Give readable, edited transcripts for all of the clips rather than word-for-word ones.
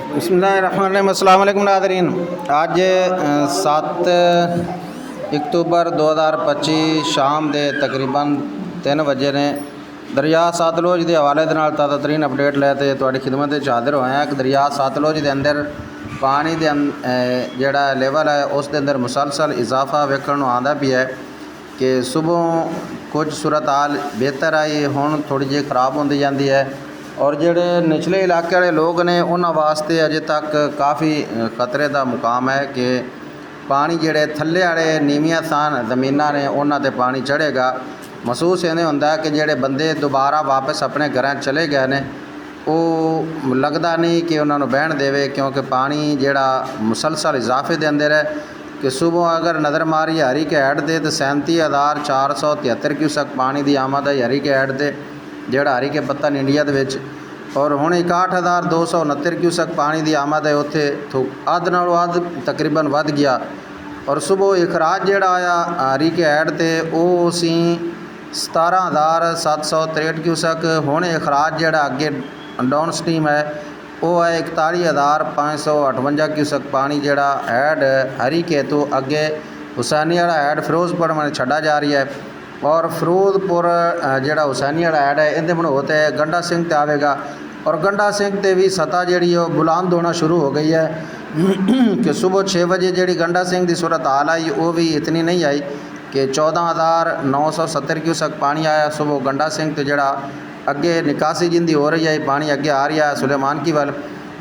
बिस्मिल्लाहिर्रहमानिर्रहीम। अस्सलाम वालेकुम नाज़रीन। आज 7 अक्तूबर 2025 शाम के तकरीबन 3 बजे ने दरिया सतलुज के हवाले के नाल ताज़ा तरीन अपडेट लैके तुहाडी खिदमत में हाज़िर होए हैं कि दरिया सतलुज के अंदर पानी के जिहड़ा लेवल है उस दे अंदर मुसलसल इजाफा वेखण नूं आंदा पिया है कि सुबह कुछ सूरत हाल बेहतर आई, हुण थोड़ी जी खराब होंदी जाती है और जिहड़े निचले इलाके वाले लोग ने उन्हां वास्ते अजे तक काफ़ी खतरे का मुकाम है कि पानी जिहड़े थल्ले वाले नीवियां थान जमीनां ने उन्हां ते पानी चढ़ेगा। महसूस इवें हुंदा कि जिहड़े बंदे दोबारा वापस अपने घरां चले गए ने वो लगदा नहीं कि उन्हां नूं बहण देवे, क्योंकि पानी जिहड़ा मुसलसल इजाफे दे अंदर है कि सुबह अगर नज़र मारी हरी के हैड दे तो 37,473 क्यूसक पानी की आमद है हरी के हैड दे जिहड़ा हरी के पत्तन इंडिया दे विच, और हुण 61,269 क्यूसक पानी की आमद है उत्थे अध नालों अध तकरीबन वध गया। और सुबह इखराज जिहड़ा आया हरी के हैड ते वो सी 17,763 क्यूसक। हुण इखराज जिहड़ा अगे डाउन स्ट्रीम है वो है 41,558 क्यूसक पानी जिहड़ा हैड हरी के तो अगे हुसैनी वाला हैड फिरोजपुर में छड्डा जा रही है। और फिरोजपुर जिहड़ा हुसैनी वाला हैड है इहदे बनोत है गंडा सिंह ते आवेगा और गंडा सिंह ते भी सतह जिहड़ी वो बुलंद होना शुरू हो गई है कि सुबह 6 बजे जिहड़ी गंडा सिंह की सूरत हाल आई वो भी इतनी नहीं आई कि 14,970 क्यूसक पानी आया सुबह गंडा सिंह तो जिहड़ा अगे निकासी जिंदी हो रही है पानी अगे आ रहा है सुलेमान की वल।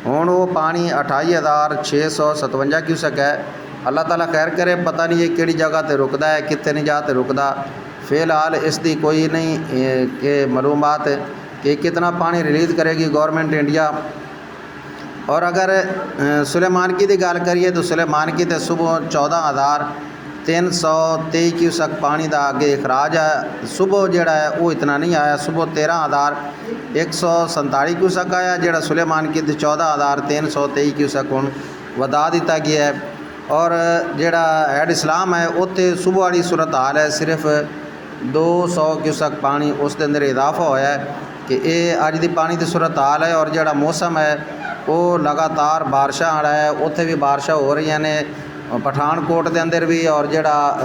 हुण वो पानी 28,657 क्यूसक है। अल्लाह ताला खैर करे, पता नहीं ये किहड़ी जगह ते रुकदा है कित्थे नहीं जा ते रुकदा। फ़िलहाल इसकी कोई नहीं कि मालूमात कि कितना पानी रिलीज़ करेगी गवर्नमेंट इंडिया। और अगर सुलेमानकी की गल करिए तो सुलेमानकी ते सुबह 14,323 क्यूसक पानी का अगे इखराज है। सुबह जिहड़ा है वो इतना नहीं आया, सुबह 13,147 क्यूसक आया जिहड़ा सुलेमानकी ते 14,323 क्यूसक हुण वधा दिता गया है। और जिहड़ा हैड इस्लाम है उत्थे सुबह वाली सूरत हाल है सिर्फ 200 क्यूसक पानी उस दे अंदर इजाफा होया है कि ये अज की पानी की सूरत हाल है। और जिहड़ा मौसम है वो लगातार बारिशां वाला है, उत्थे भी बारिशां हो रही ने पठानकोट के अंदर भी और जिहड़ा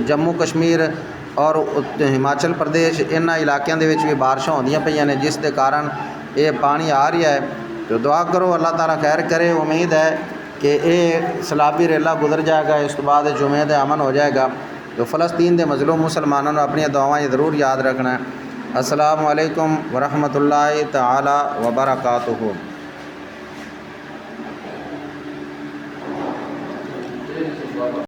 जम्मू कश्मीर और हिमाचल प्रदेश इन्हां इलाकों के भी बारिशां होंदियां पईयां ने जिस दे कारण ये पानी आ रहा है। तो दुआ करो अल्लाह ताला खैर करे। उम्मीद है कि ये सैलाबी रेला गुजर जाएगा, इस तो बाद जुमे का अमन हो जाएगा। तो फ़लस्तीन के मज़लूम मुसलमानों ने अपनी दुआएं ज़रूर याद रखना है। अस्सलामु अलैकुम वरहमतुल्लाहि तआला वबरकातुहू।